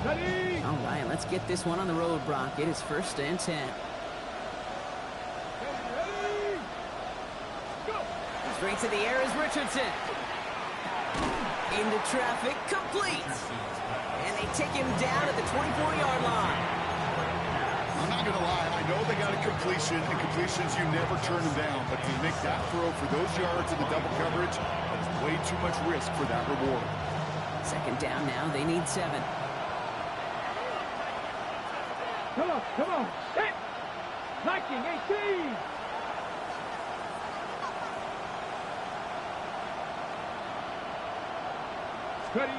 All right, let's get this one on the road, Brock. It is 1st and 10. Straight to the air is Richardson. Into traffic, complete. And they take him down at the 24-yard line. I'm not going to lie, I know they got a completion, and completions, you never turn them down. But to make that throw for those yards in the double coverage, that is way too much risk for that reward. 2nd down now, they need 7. Come on, hit! 1918! Ready?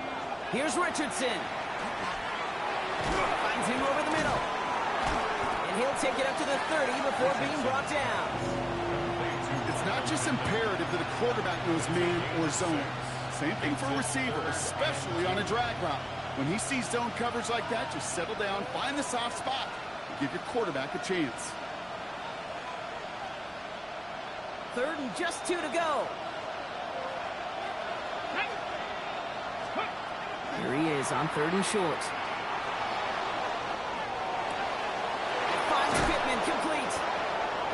Here's Richardson. Finds him over the middle. And he'll take it up to the 30 before being brought down. It's not just imperative that a quarterback knows man or zone. Same thing for a receiver, especially on a drag route. When he sees zone coverage like that, just settle down, find the soft spot, and give your quarterback a chance. 3rd and just 2 to go. Here he is on 3rd and short. Finds Pittman, complete.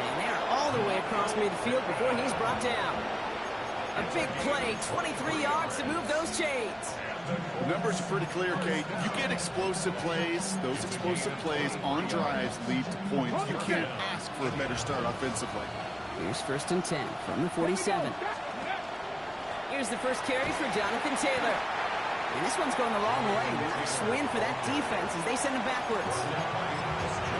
And they're all the way across midfield before he's brought down. A big play, 23 yards to move those chains. The numbers are pretty clear, Kate. You get explosive plays. Those explosive plays on drives lead to points. You can't ask for a better start offensively. Here's 1st and 10 from the 47. Here's the first carry for Jonathan Taylor. And this one's going the wrong way. Nice win for that defense as they send him backwards.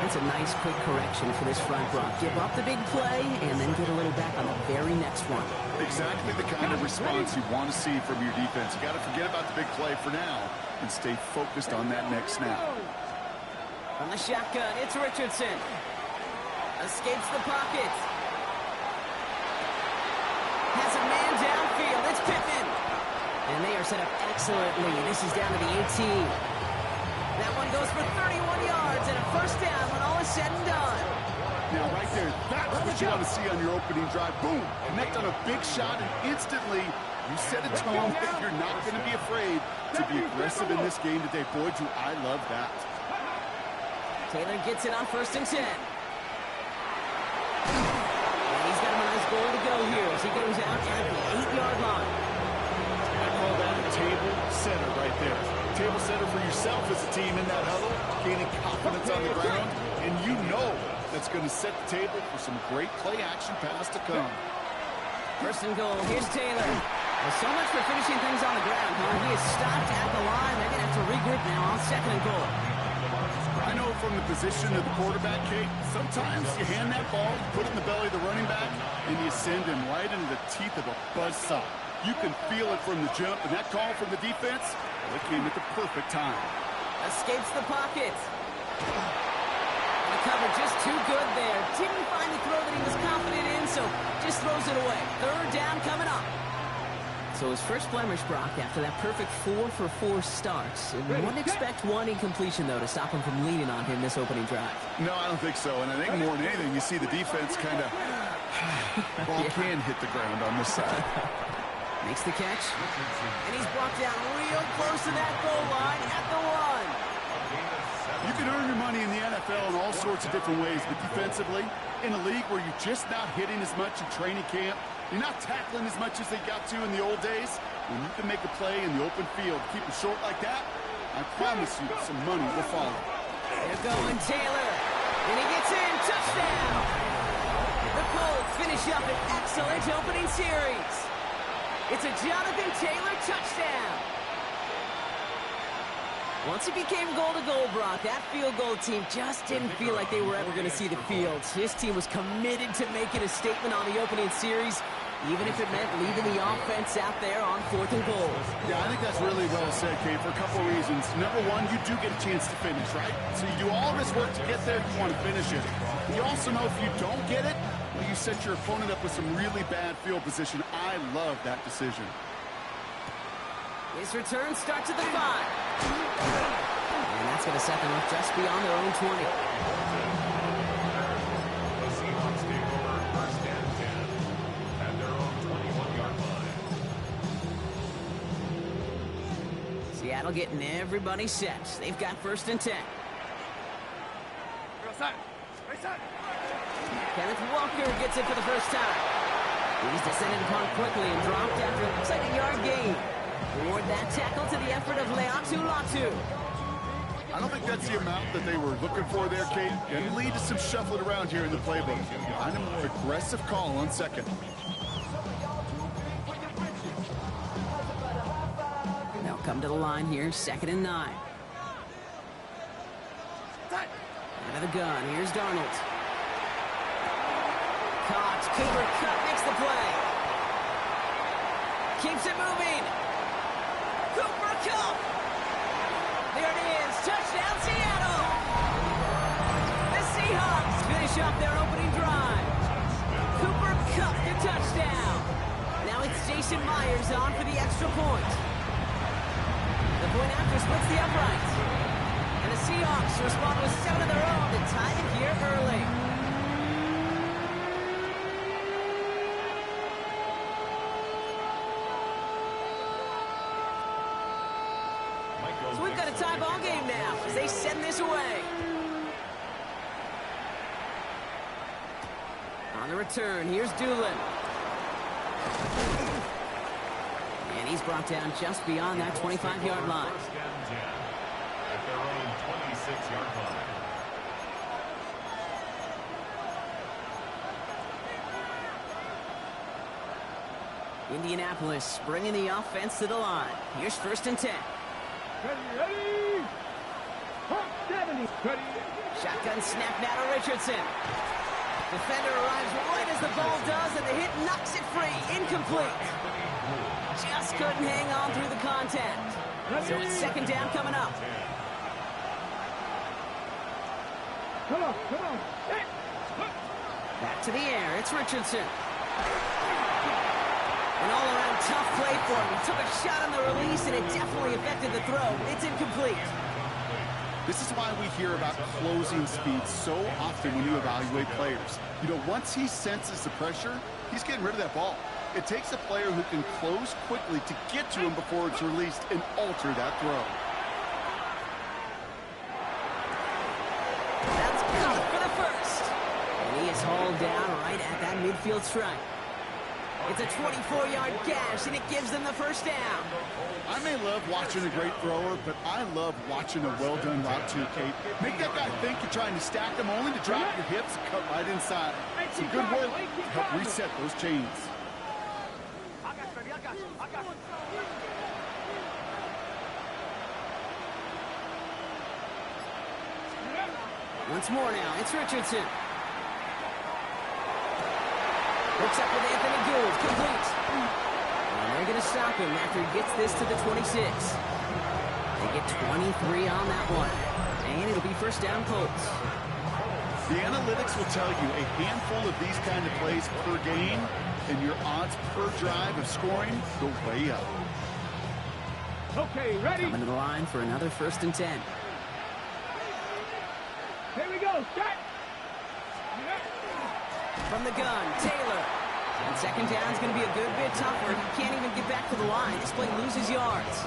That's a nice quick correction for this front block. Give up the big play and then get a little back on the very next one. Exactly the kind of response you want to see from your defense. You got to forget about the big play for now and stay focused on that next snap. From the shotgun, it's Richardson. Escapes the pocket. Has a man downfield. It's Pittman. And they are set up excellently. This is down to the 18. That one goes for 31 yards and a 1st down when all is said and done. Now, right there, that's what you want to see on your opening drive. Boom! Connect on a big shot, and instantly you set a tone that you're not going to be afraid to be aggressive in this game today. Boy, do I love that. Taylor gets it on 1st and 10. And he's got a nice goal to go here as he goes out at the 8-yard line. I call that a table setter right there. Table setter for yourself as a team in that huddle, gaining confidence on the ground, and you know that's going to set the table for some great play-action pass to come. 1st and goal. Here's Taylor. Well, so much for finishing things on the ground, huh? He is stopped at the line. They're going to have to regroup now on 2nd and goal. I know from the position of the quarterback, Kate, sometimes you hand that ball, you put it in the belly of the running back, and you send him right into the teeth of a buzzsaw. You can feel it from the jump, and that call from the defense, well, it came at the perfect time. Escapes the pocket. The cover just too good there. Didn't find the throw that he was confident in, so just throws it away. 3rd down coming up. So his first blemish, Brock, after that perfect 4-for-4 start. Wouldn't expect one incompletion, though, to stop him from leaning on him this opening drive. No, I don't think so. And I think more than anything, you see the defense kind of ball can hit the ground on this side. Makes the catch. And he's brought down real close to that goal line at the 1. You can earn your money in the NFL in all sorts of different ways, but defensively, in a league where you're just not hitting as much in training camp, you're not tackling as much as they got to in the old days, when you can make a play in the open field, keep it short like that, I promise you some money will follow. They're going Taylor. And he gets in. Touchdown! The Colts finish up an excellent opening series. It's a Jonathan Taylor touchdown. Once it became goal-to-goal, Brock, that field goal team just didn't feel like they were ever going to see the field. His team was committed to making a statement on the opening series, even if it meant leaving the offense out there on 4th and goal. Yeah, I think that's really well said, Kate, for a couple of reasons. Number one, you do get a chance to finish, right? So you do all this work to get there, you want to finish it. You also know if you don't get it, well, you set your opponent up with some really bad field position. I love that decision. His return starts at the 5. And that's going to set them up just beyond their own 20. The Seahawks take over 1st and 10 at their own 21-yard line. That'll get everybody set. They've got 1st and 10. Kenneth Walker gets it for the first time. He's descended upon quickly and dropped after it looks like a yard gain. Reward that tackle to the effort of Leatu Latu. I don't think that's the amount that they were looking for there, Kate. And lead to some shuffling around here in the playbook. Find a more aggressive call on 2nd. They'll come to the line here, 2nd and 9. Out of the gun, here's Darnold. Caught, Cooper Kupp makes the play. Keeps it moving. Cooper Kupp. There it is, touchdown Seattle. The Seahawks finish off their opening drive. Cooper Kupp the touchdown. Now it's Jason Myers on for the extra point. The point after splits the uprights. And the Seahawks respond with 7 of their own to tie it here early. So we've got a tie ball game now as they send this away. On the return, here's Doolin. And he's brought down just beyond that 25-yard line. 1st and 10 at their own 26-yard line. Indianapolis bringing the offense to the line. Here's 1st and 10. Ready? Pump 70. Ready? Shotgun snap now to Richardson. Defender arrives right as the ball does, and the hit knocks it free. Incomplete. Just couldn't hang on through the contact. So it's 2nd down coming up. Come on, come on. Hey. Back to the air. It's Richardson. An all-around tough play for him. He took a shot on the release, and it definitely affected the throw. It's incomplete. This is why we hear about closing speed so often when you evaluate players. You know, once he senses the pressure, he's getting rid of that ball. It takes a player who can close quickly to get to him before it's released and alter that throw. That's caught for the first. And he is hauled down right at that midfield strike. It's a 24-yard gash, and it gives them the 1st down. I may love watching a great thrower, but I love watching a well-done route too, Kate. Make that guy think you're trying to stack him only to drop your hips and cut right inside. Some good work to help reset those chains. Once more now, it's Richardson. Hooks up with Anthony Gould, complete. And they're going to stop him after he gets this to the 26. They get 23 on that one. And it'll be 1st down Colts. The analytics will tell you a handful of these kind of plays per game, and your odds per drive of scoring go way up. Okay, ready? Coming to the line for another 1st and 10. Here we go. Start. From the gun, Taylor. And 2nd down is going to be a good bit tougher. He can't even get back to the line. This play loses yards.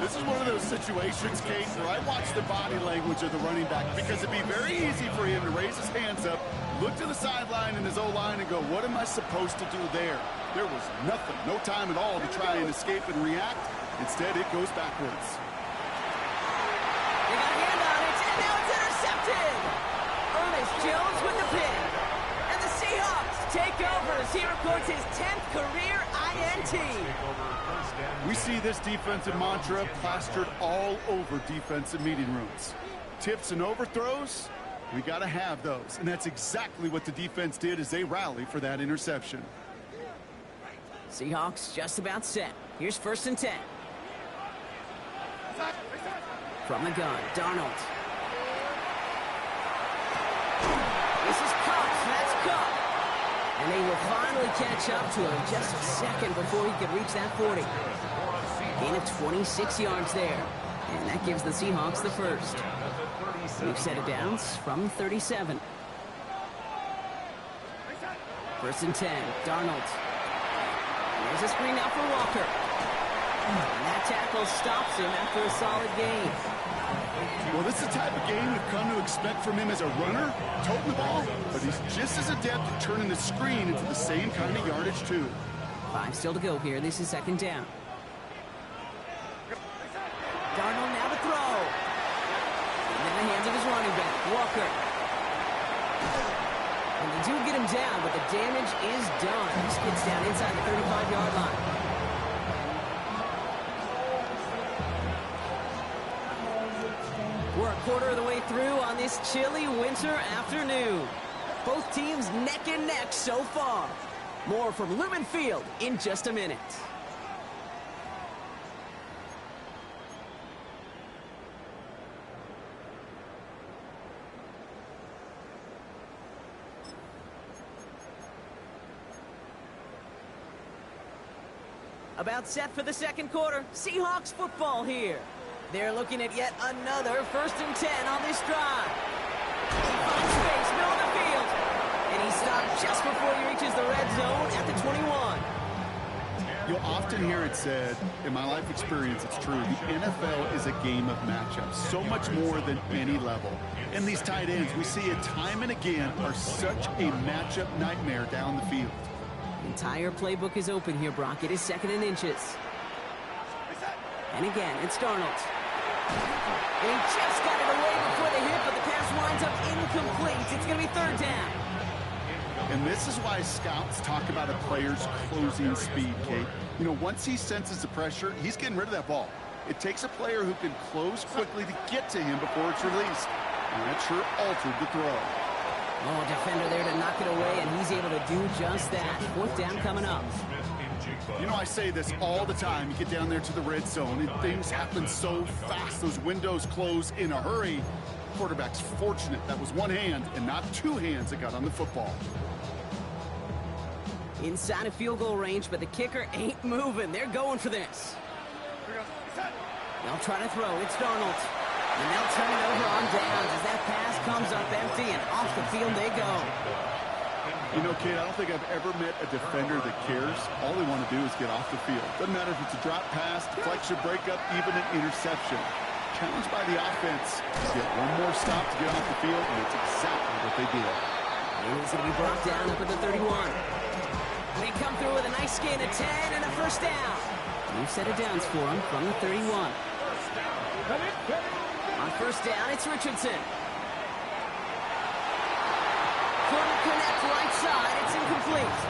This is one of those situations, Kate, where I watch the body language of the running back because it'd be very easy for him to raise his hands up, look to the sideline in his O-line and go, what am I supposed to do there? There was nothing, no time at all to try and escape and react. Instead, it goes backwards. They got a hand on it, and now it's intercepted. Ernest Jones with the pin. And the Seahawks take over as he records his 10th career INT. We see this defensive mantra plastered all over defensive meeting rooms. Tips and overthrows, we got to have those. And that's exactly what the defense did as they rally for that interception. Seahawks just about set. Here's 1st and 10. From the gun, Darnold. This is caught. That's caught. And they will finally catch up to him just a second before he could reach that 40. Gain of 26 yards there. And that gives the Seahawks the 1st. We've set it down from 37. 1st and 10. Darnold. There's a screen now for Walker. And that tackle stops him after a solid gain. Well, this is the type of game we've come to expect from him as a runner, toting the ball, but he's just as adept at turning the screen into the same kind of yardage, too. 5 still to go here. This is second down. Darnold now to throw. And in the hands of his running back, Walker. And they do get him down, but the damage is done. He skids down inside the 35-yard line. We're a quarter of the way through on this chilly winter afternoon. Both teams neck and neck so far. More from Lumen Field in just a minute. About set for the second quarter. Seahawks football here. They're looking at yet another 1st and 10 on this drive. He finds space, middle of the field. And he stopped just before he reaches the red zone at the 21. You'll often hear it said, in my life experience, it's true, the NFL is a game of matchups, so much more than any level. And these tight ends, we see it time and again, are such a matchup nightmare down the field. The entire playbook is open here, Brock. It is 2nd and inches. And again, it's Darnold. And he just got it away before the hit, but the pass winds up incomplete. It's going to be 3rd down. And this is why scouts talk about a player's closing speed, Kate. You know, once he senses the pressure, he's getting rid of that ball. It takes a player who can close quickly to get to him before it's released. And that sure altered the throw. Oh, defender there to knock it away, and he's able to do just that. 4th down coming up. You know, I say this all the time. You get down there to the red zone, and things happen so fast. Those windows close in a hurry. Quarterback's fortunate that was one hand and not 2 hands that got on the football. Inside of field goal range, but the kicker ain't moving. They're going for this. They'll try to throw. It's Darnold. And they'll turn it over on downs as that pass comes up empty, and off the field they go. You know, Kate, I don't think I've ever met a defender that cares. All they want to do is get off the field. Doesn't matter if it's a drop pass, deflection, breakup, even an interception. Challenged by the offense to get one more stop to get off the field, and it's exactly what they did. And he's going to be brought down up at the 31. They come through with a nice gain of 10 and a 1st down. New set of downs for him from the 31. On 1st down, it's Richardson. Couldn't connect right side. It's incomplete.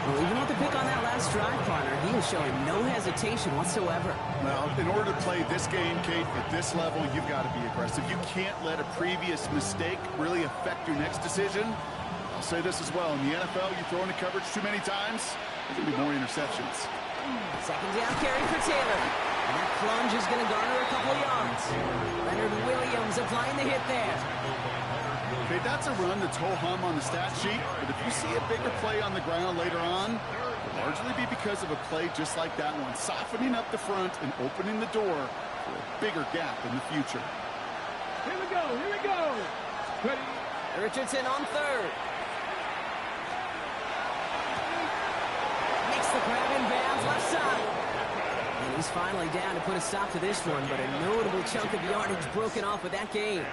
Well, even with the pick on that last drive, partner, he was showing no hesitation whatsoever. Well, in order to play this game, Kate, at this level, you've got to be aggressive. You can't let a previous mistake really affect your next decision. I'll say this as well. In the NFL, you throw into coverage too many times, there's going to be more interceptions. 2nd down carry for Taylor. And that plunge is going to garner a couple of yards. Leonard Williams applying the hit there. Okay, that's a run that's ho-hum on the stat sheet, but if you see a bigger play on the ground later on, it'll largely be because of a play just like that one, softening up the front and opening the door for a bigger gap in the future. Here we go, here we go. Ready. Richardson on 3rd. Makes the grab in bounds left side. And he's finally down to put a stop to this one, but a notable chunk of yardage broken off with that gain.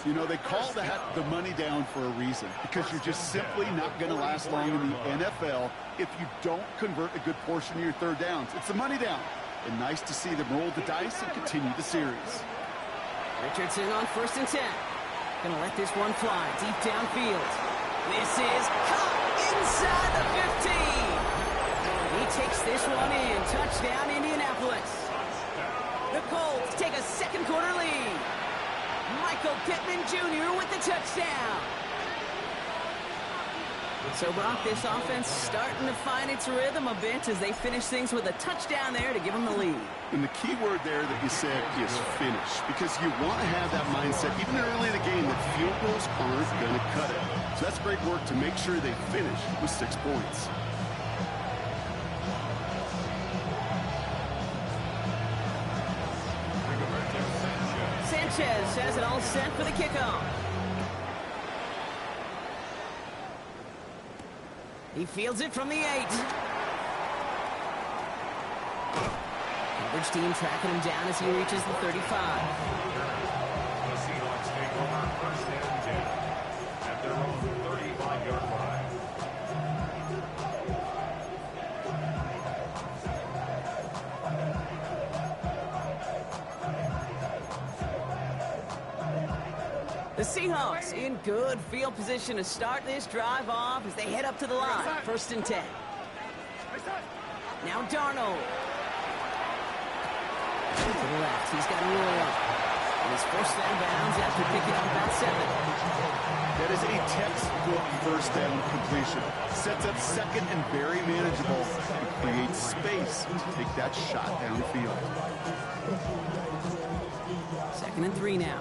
You know, they call that the money down for a reason, because you're just simply not going to last long in the NFL if you don't convert a good portion of your 3rd downs. It's the money down. And nice to see them roll the dice and continue the series. Richardson on 1st and 10. Gonna let this one fly deep downfield. This is caught inside the 15. He takes this one in. Touchdown, Indianapolis. The Colts take a 2nd quarter lead. Michael Pittman Jr. with the touchdown. So, Brock, this offense starting to find its rhythm a bit as they finish things with a touchdown there to give them the lead. And the key word there that you said is finish, because you want to have that mindset, even early in the game, that field goals aren't going to cut it. So that's great work to make sure they finish with 6 points. Sanchez has it all set for the kickoff. He fields it from the 8. Coverage team tracking him down as he reaches the 35. The Seahawks take over first and 10 at their own 35-yard line. The Seahawks in good field position to start this drive off as they head up to the line. First and 10. Now Darnold. To the left, he's got a roll up. And his first down bounds after picking up about 7. That is a textbook first down completion. Sets up second and very manageable. And creates space to take that shot downfield. 2nd and 3 now.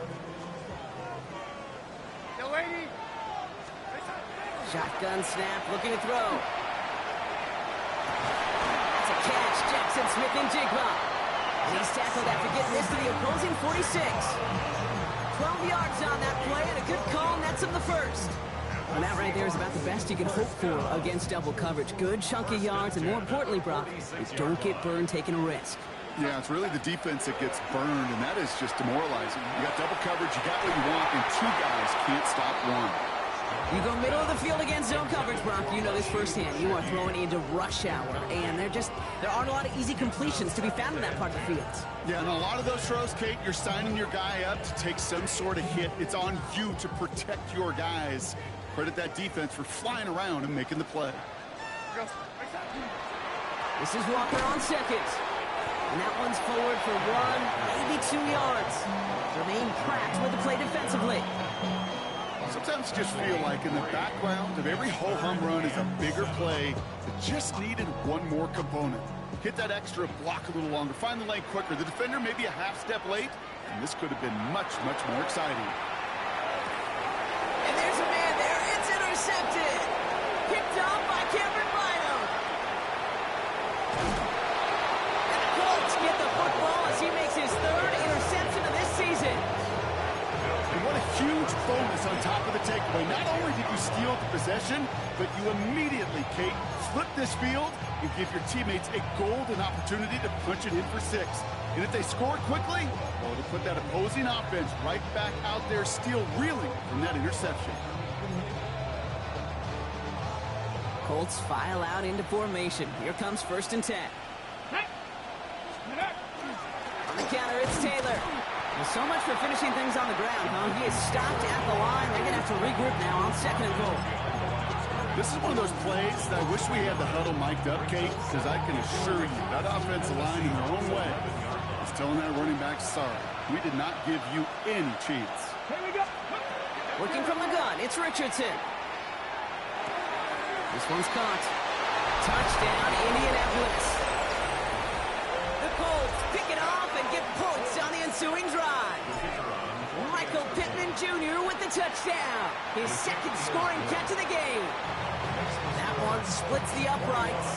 Shotgun snap, looking to throw. That's a catch. Jackson Smith-Njigba. And he's tackled after getting this to the opposing 46. 12 yards on that play, and a good call nets him the first. And that right there is about the best you can hope for against double coverage. Good chunk of yards, and more importantly, Brock, is don't get burned taking a risk. Yeah, it's really the defense that gets burned, and that is just demoralizing. You got double coverage, you got what you want, and 2 guys can't stop one. You go middle of the field against zone coverage, Brock. You know this firsthand. You are throwing into rush hour, and there aren't a lot of easy completions to be found in that part of the field. Yeah, and a lot of those throws, Kate, you're signing your guy up to take some sort of hit. It's on you to protect your guys. Credit that defense for flying around and making the play. This is Walker on second. And that one's forward for 1, maybe 2 yards. Remain cracked with the play defensively. Sometimes you just feel like in the background of every ho-hum run is a bigger play that just needed one more component. Hit that extra block a little longer, find the lane quicker. The defender may be a half step late, and this could have been much, much more exciting. And there's a man there. It's intercepted. Picked off by Cameron Bynum. And the Colts get the football as he makes his 3rd interception of this season. And what a huge bonus on top of the takeaway. Not only did you steal the possession, but you immediately, Kate, flip this field and give your teammates a golden opportunity to punch it in for 6. And if they score quickly, well, it'll put that opposing offense right back out there, still reeling from that interception. Colts file out into formation. Here comes 1st and 10. On the counter, it's Taylor. Well, so much for finishing things on the ground, huh? He is stopped at the line. They're going to have to regroup now on 2nd and goal. This is one of those plays that I wish we had the huddle mic'd up, Kate, because I can assure you that offensive line in their own way is telling that running back, sorry, we did not give you any chance. Here we go. Working from the gun, it's Richardson. This one's caught. Touchdown, Indianapolis. The Colts pick it off and get points on the ensuing drive. Michael Pittman Jr. with the touchdown. His 2nd scoring catch of the game. That one splits the uprights.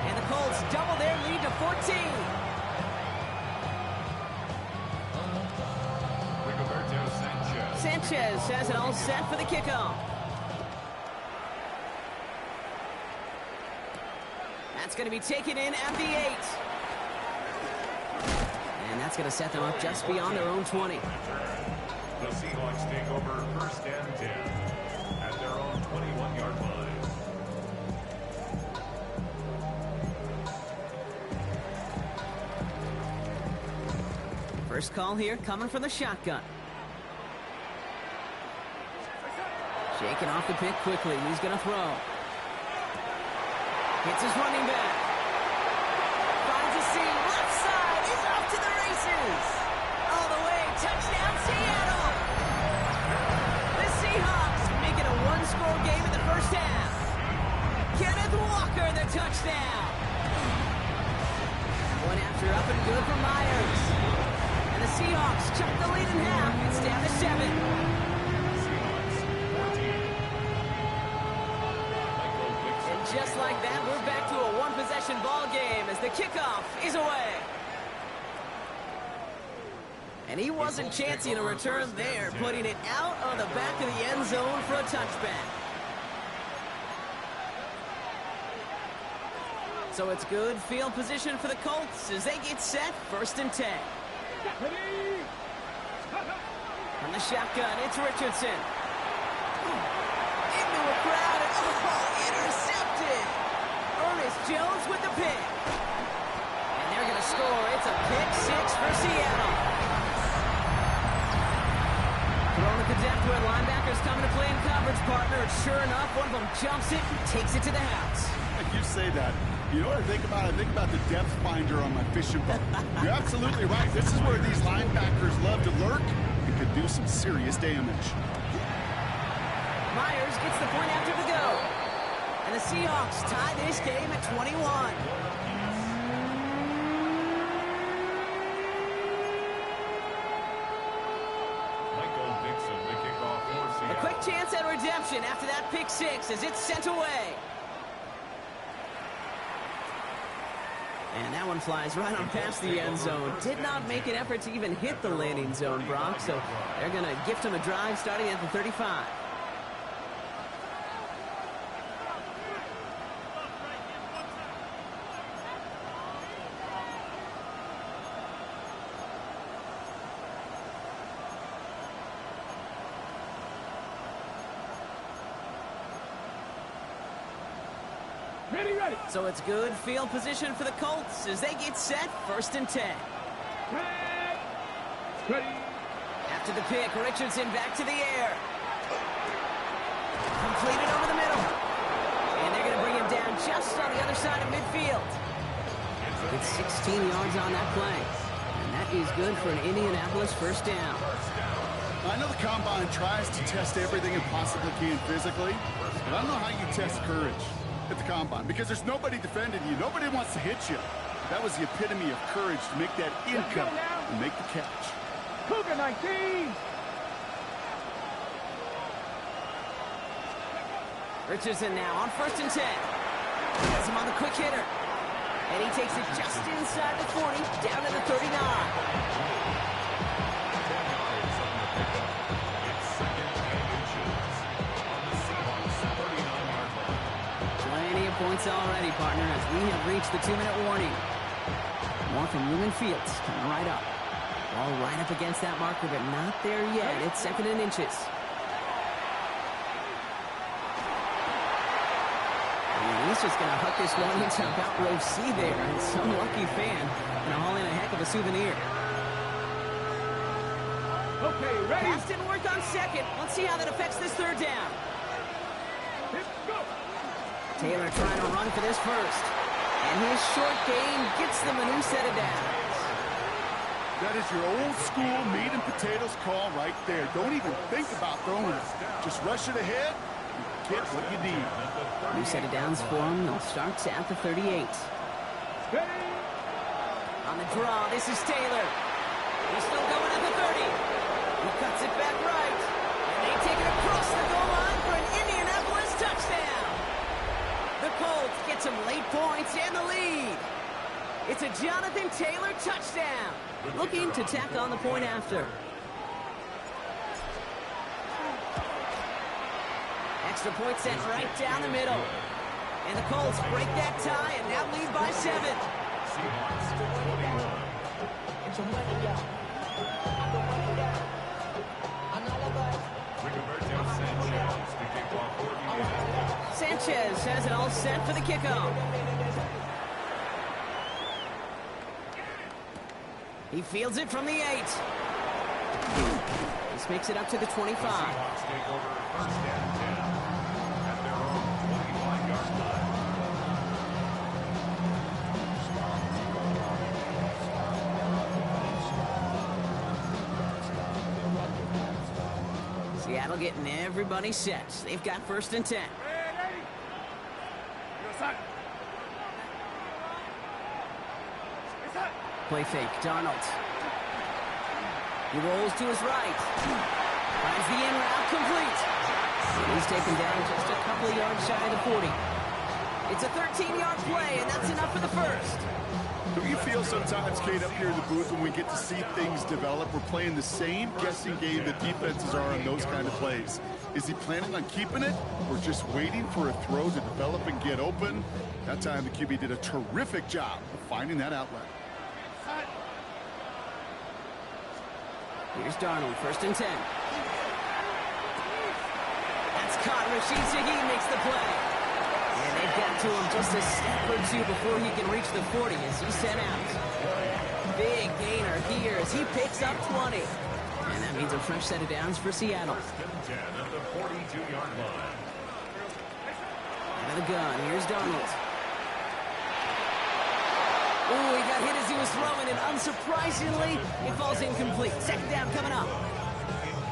And the Colts double their lead to 14. Sanchez has it all set for the kickoff. That's going to be taken in at the 8. And that's going to set them up just beyond their own 20. The Seahawks take over first and 10 at their own 21-yard line. First call here coming from the shotgun. Shaking off the pick quickly. He's going to throw. Hits his running back. Finds a seam. Left side. He's off to the races. All the way. Touchdown, Seattle. The Seahawks make it a 1-score game in the first half. Kenneth Walker, the touchdown. One after up and good for Myers. And the Seahawks chuck the lead in half. It's down to 7. Just like that, we're back to a one-possession ball game as the kickoff is away. And he wasn't chancing a return there, putting it out on the back of the end zone for a touchback. So it's good field position for the Colts as they get set, 1st and 10. Ready. From the shotgun, it's Richardson. Into a crowd, and intercepted. Ernest Jones with the pick. And they're going to score. It's a pick 6 for Seattle. Thrown at the depth where linebackers coming to play in coverage, partner. And sure enough, one of them jumps it and takes it to the house. You say that. You know what I think about? I think about the depth finder on my fishing boat. You're absolutely right. This is where these linebackers love to lurk and could do some serious damage. Myers gets the point after the go. And the Seahawks tie this game at 21. A quick chance at redemption after that pick 6 as it's sent away. And that one flies right on past the end zone. Did not make an effort to even hit the landing zone, Brock. So they're going to gift him a drive starting at the 35. Ready, ready. So it's good field position for the Colts as they get set, 1st and 10. Ready. After the pick, Richardson back to the air. Completed over the middle. And they're going to bring him down just on the other side of midfield. It's 16 yards on that play. And that is good for an Indianapolis 1st down. I know the Combine tries to test everything it possibly can physically, but I don't know how you test courage at the Combine, because there's nobody defending you. Nobody wants to hit you. That was the epitome of courage to make that in cut and make the catch. Cougar 19. Richardson now on 1st and 10. Gets him on the quick hitter. And he takes it just inside the 40, down to the 39. Plenty of points already, partner, as we have reached the 2-minute warning. More from Lumen Fields coming right up. Ball right up against that marker, but not there yet. It's 2nd and inches. And he's just going to hook this one into about row C there, and some lucky fan going to haul in a heck of a souvenir. Okay, ready. Pass didn't work on 2nd. Let's see how that affects this 3rd down. Let's go. Taylor trying to run for this 1st. And his short gain gets them a new set of downs. That is your old school meat and potatoes call right there. Don't even think about throwing it. Just rush it ahead and get what you need. New set of downs for him. They'll start at the 38. Ready. On the draw, this is Taylor. He's still going at the 30. He cuts it back right. And they take it across the goal line for an Indianapolis touchdown. The Colts get some late points and the lead. It's a Jonathan Taylor touchdown. Looking to tack on the point after. Extra point sent right down the middle. And the Colts break that tie and now lead by 7. Sanchez has it all set for the kickoff. He fields it from the 8. This makes it up to the 25. Seattle getting everybody set. They've got 1st and 10. Play fake, Darnold. He rolls to his right. Finds the in route complete. And he's taken down just a couple of yards shy of the 40. It's a 13-yard play, and that's enough for the 1st. Don't you feel sometimes, Kate, up here in the booth when we get to see things develop, we're playing the same guessing game that defenses are on those kind of plays? Is he planning on keeping it or just waiting for a throw to develop and get open? That time the QB did a terrific job of finding that outlet. Here's Darnold, 1st and 10. That's caught. Rashid Shaheed makes the play. And they've got to him just a step or two before he can reach the 40 as he's sent out. Big gainer here as he picks up 20. And that means a fresh set of downs for Seattle. 1st and 10 at the 42-yard line. Out of the gun, here's Darnold. Ooh, he got hit as he was throwing, and unsurprisingly, it falls incomplete. 2nd down coming up.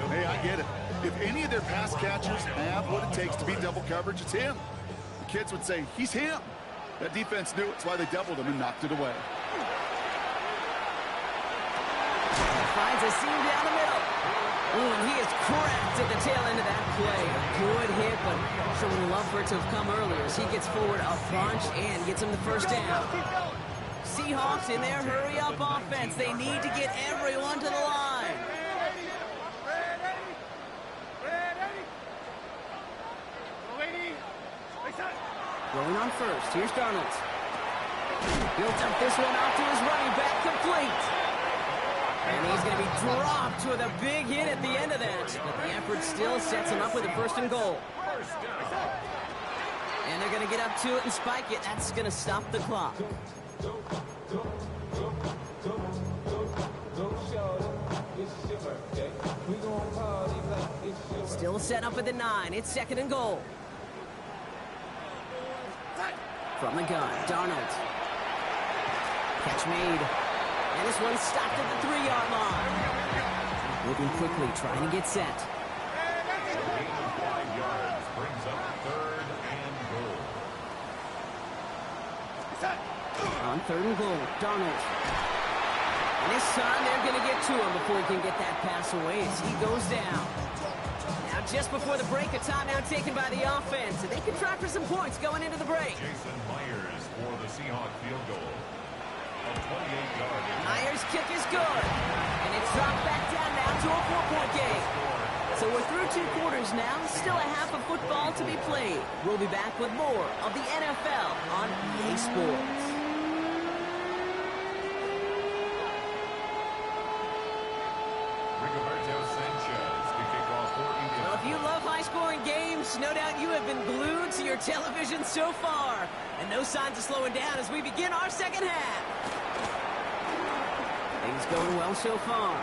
Hey, I get it. If any of their pass catchers have what it takes to beat double coverage, it's him. The kids would say, he's him. That defense knew it's why they doubled him and knocked it away. Finds a seam down the middle. Ooh, and he is cracked at the tail end of that play. A good hit, but sure would love for it to have come earlier as he gets forward a bunch and gets him the 1st down. Seahawks in their hurry-up offense. They need to get everyone to the line. Rolling on 1st. Here's Darnold. Built up this one out to his running back, complete. And he's going to be dropped with a big hit at the end of that. But the effort still sets him up with a 1st and goal. And they're going to get up to it and spike it. That's going to stop the clock. Still set up at the 9. It's 2nd and goal. From the gun, Darnold. Catch made. And this one's stopped at the 3-yard line. Moving quickly, trying to get set. 5 yards brings up 3rd and goal. On 3rd and goal, Darnold. And this time they're going to get to him before he can get that pass away as he goes down. Now just before the break, a timeout taken by the offense. And they can try for some points going into the break. Jason Myers for the Seahawks field goal. A 28-yard. Myers' kick is good. And it's dropped back down now to a 4-point game. So we're through 2 quarters now. Still a half of football to be played. We'll be back with more of the NFL on EA Sports. Well, if you love high-scoring games, no doubt you have been glued to your television so far. And no signs of slowing down as we begin our 2nd half. Things going well so far.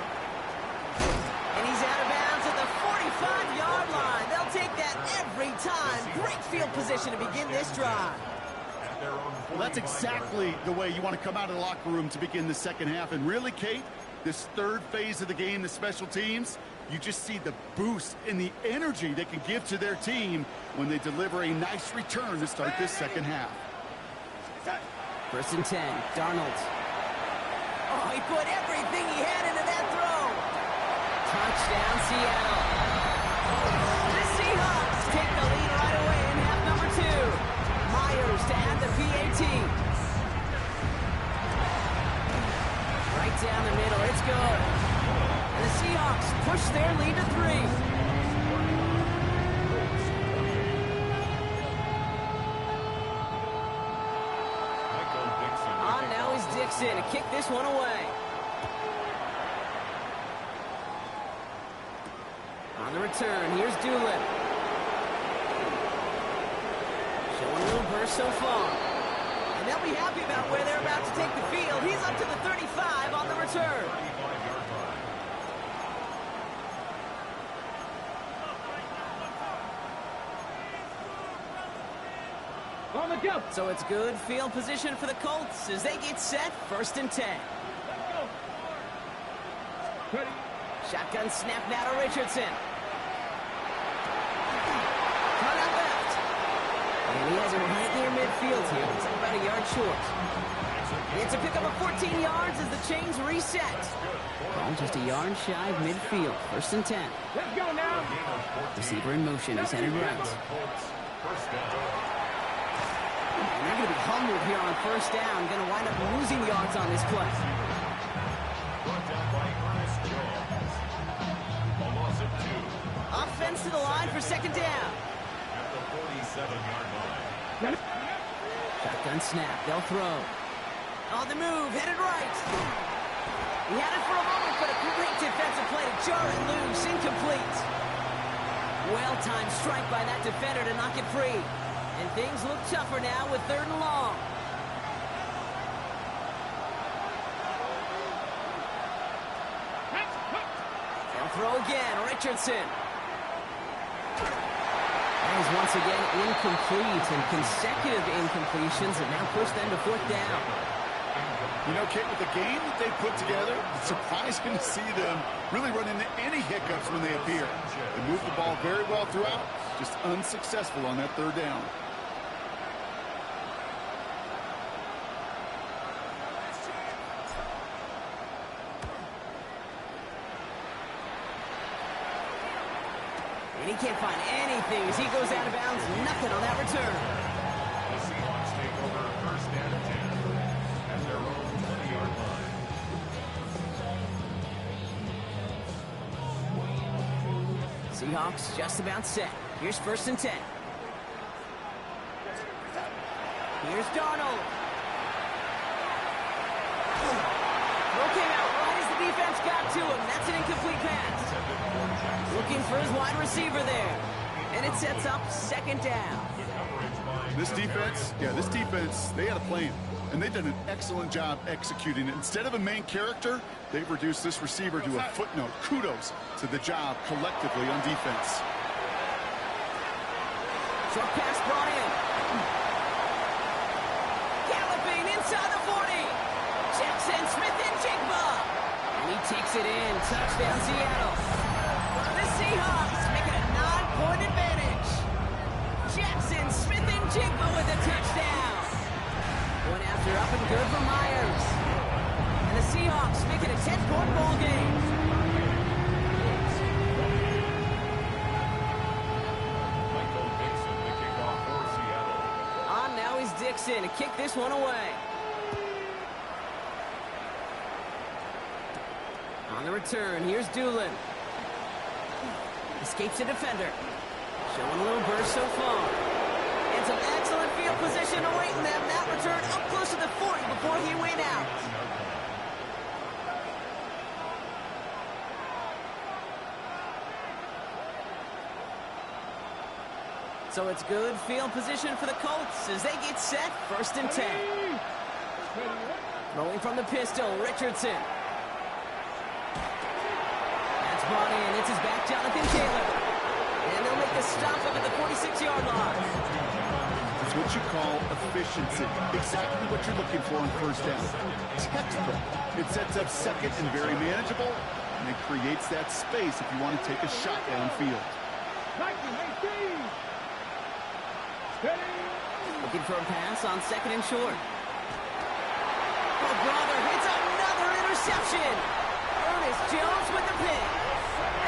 And he's out of bounds at the 45-yard line. They'll take that every time. Great field position to begin this drive. Well, that's exactly the way you want to come out of the locker room to begin the 2nd half. And really, Kate, this 3rd phase of the game, the special teams, you just see the boost and the energy they can give to their team when they deliver a nice return to start this 2nd half. 1st and 10, Darnold. Oh, he put everything he had into that throw. Touchdown, Seattle. The Seahawks take the lead right away in half number 2. Myers to add the PAT. Right down the middle, it's good. And the Seahawks push their lead to 3. On now is Dixon to kick this one away. On the return, here's Doolin. Showing a little burst so far. And they'll be happy about where they're about to take the field. He's up to the 35 on the return. On the go. So it's good field position for the Colts as they get set. 1st and 10. Ready. Shotgun snap now to Richardson. Cut out left. And he has it right near midfield here. It's about a yard short. It's a pickup of 14 yards as the chains reset. Ball just a yard shy of midfield. 1st and 10. Let's go now. Receiver in motion. He's headed right. And they're going to be humbled here on 1st down. Going to wind up losing yards on this play. offense to the line for second down. At the 47-yard line. Shotgun snap. They'll throw. On the move, headed right. He had it for a moment, but a great defensive play to jar it loose, incomplete. Well-timed strike by that defender to knock it free. And things look tougher now with 3rd and long. They'll throw again, Richardson. That is once again incomplete, and consecutive incompletions have now pushed them to 4th down. You know, Kate, with the game that they put together, it's surprising to see them really run into any hiccups when they appear. They move the ball very well throughout, just unsuccessful on that 3rd down. And he can't find anything as he goes out of bounds. Nothing on that return. The Seahawks take over 1st and 10 at their own 20-yard line. Seahawks just about set. Here's 1st and 10. Here's Darnold. Throw came out right as the defense got to him. That's an incomplete pass. Looking for his wide receiver there. And it sets up 2nd down. This defense, they had a plan. And they've done an excellent job executing it. Instead of a main character, they've reduced this receiver to a footnote. Kudos to the job collectively on defense. Short pass brought in. Galloping inside the 40. Jackson Smith-Njigba. And he takes it in. Touchdown, Seattle. The Seahawks make it a 9-point advantage. Jackson Smith-Njigba with a touchdown. One after up and good for Myers. And the Seahawks make it a 10-point ball game. Michael Dixon, the kickoff for Seattle. On now is Dixon to kick this one away. On the return, here's Doolin. Escapes a defender. Showing a little burst so far. And some excellent field position awaiting them. That return up close to the 40 before he went out. So it's good field position for the Colts as they get set. 1st and 10. Throwing from the pistol, Richardson. That's brought in. It's his back, Jonathan Taylor. And they'll make the stop up at the 46-yard line. It's what you call efficiency. Exactly what you're looking for on 1st down. Textbook. It sets up 2nd and very manageable, and it creates that space if you want to take a shot downfield. Looking for a pass on 2nd and short. Oh, brother, it's another interception. Ernest Jones with the pick.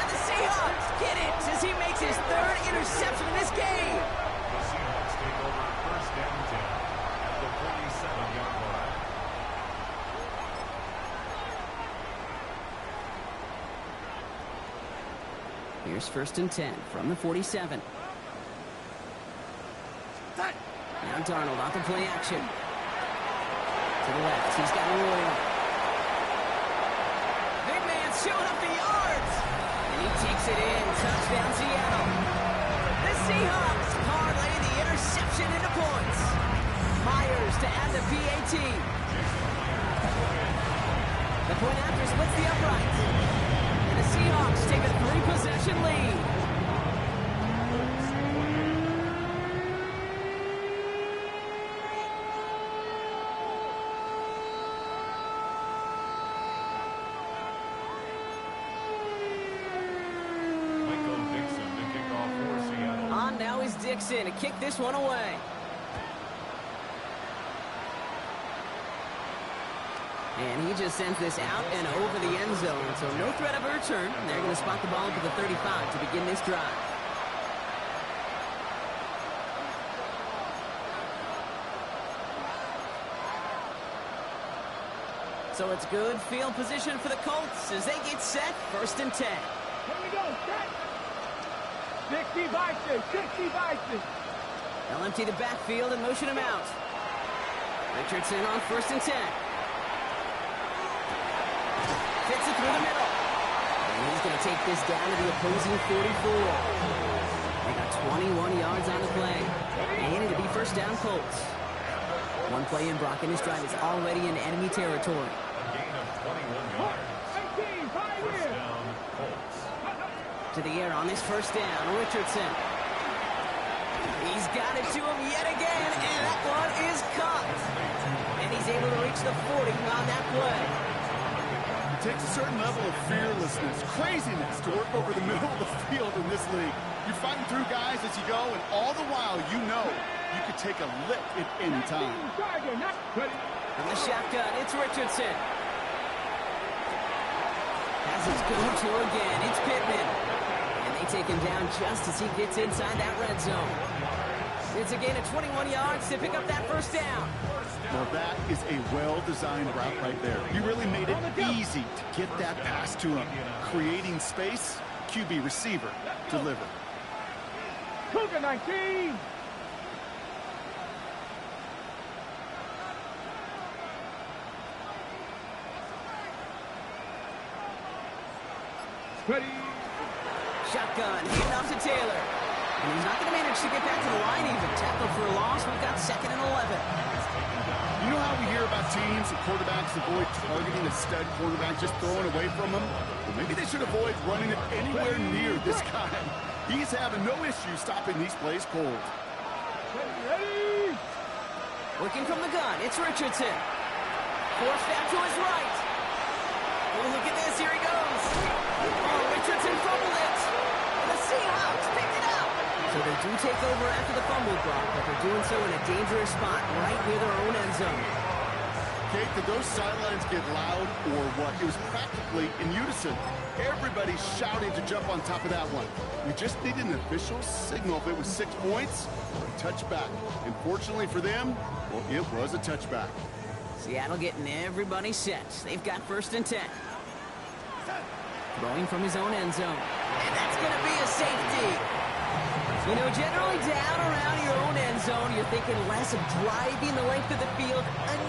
And the Seahawks get it as he makes his 3rd interception in this game. The Seahawks take over 1st and 10 at the 47-yard line. Here's 1st and 10 from the 47. Now Darnold off the play action. To the left, he's got Royal. Big man showing up the yards. And he takes it in. Touchdown, Seattle. The Seahawks parlay the interception into points. Myers to add the PAT. The point after splits the uprights. And the Seahawks take a 3-possession lead. Dixon to kick this one away. And he just sends this out and over the end zone. So no threat of a return. They're going to spot the ball up at the 35 to begin this drive. So it's good field position for the Colts as they get set. 1st and 10. Here we go, set. 60 vices, 60 vices. They'll empty the backfield and motion him out. Richardson on 1st and 10. Fits it through the middle. And he's going to take this down to the opposing 44. They got 21 yards on the play. And it'll be 1st down Colts. One play in, Brock, and his drive is already in enemy territory. A gain of 21 yards. 18, 5 First here. down, Colts. To the air on this 1st down, Richardson. He's got it to him yet again, and that one is caught. And he's able to reach the 40 on that play. It takes a certain level of fearlessness, craziness to work over the middle of the field in this league. You're fighting through guys as you go, and all the while you know you could take a lick at any time. Charger, not ready. From the shotgun, it's Richardson. Has his go-to again, it's Pittman. And they take him down just as he gets inside that red zone. It's a gain of 21 yards to pick up that 1st down. Well, that is a well-designed route right there. You really made it easy to get that pass to him. Creating space, QB receiver, deliver. Cougar 19. Ready. Shotgun, hand off to Taylor. And he's not going to manage to get back to the line even. Tackled for a loss. We've got 2nd and 11. You know how we hear about teams and quarterbacks avoid targeting a stud quarterback, just throwing away from him? Well, maybe they should avoid running it anywhere near this guy. He's having no issue stopping these plays cold. Ready. Working from the gun, it's Richardson. Forced out to his right. Oh, look at this, here he goes. Oh, Richardson fumbled it. And the Seahawks picked it up. So they do take over after the fumble drop, but they're doing so in a dangerous spot right near their own end zone. Kate, did those sidelines get loud or what? It was practically in unison. Everybody shouting to jump on top of that one. We just needed an official signal if it was 6 points or a touchback. And fortunately for them, well, it was a touchback. Seattle getting everybody set. They've got 1st and 10. Throwing from his own end zone. And that's going to be a safety. You know, generally down around your own end zone, you're thinking less of driving the length of the field.